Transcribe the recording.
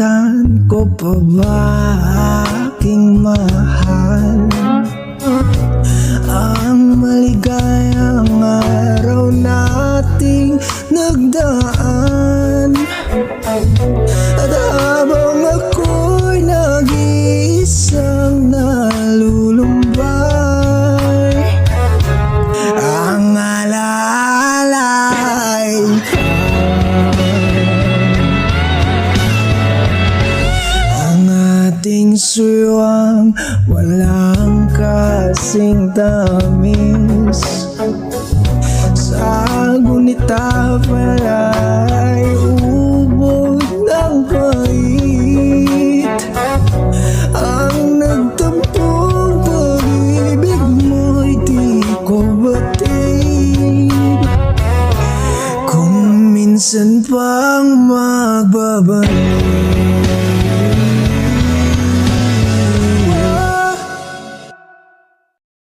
Masasaktan ko pa ba aking mahal? Ang maligayang araw nating nagdaan, at habang ako'y nag-iisang nalulumbay, ang alaala'y ang ating suyang walang kasing tamis. Sa gunita pala'y ubod ng pait, ang nagtampong pag-ibig mo'y di ko batid. Kung minsan pang magbabalik,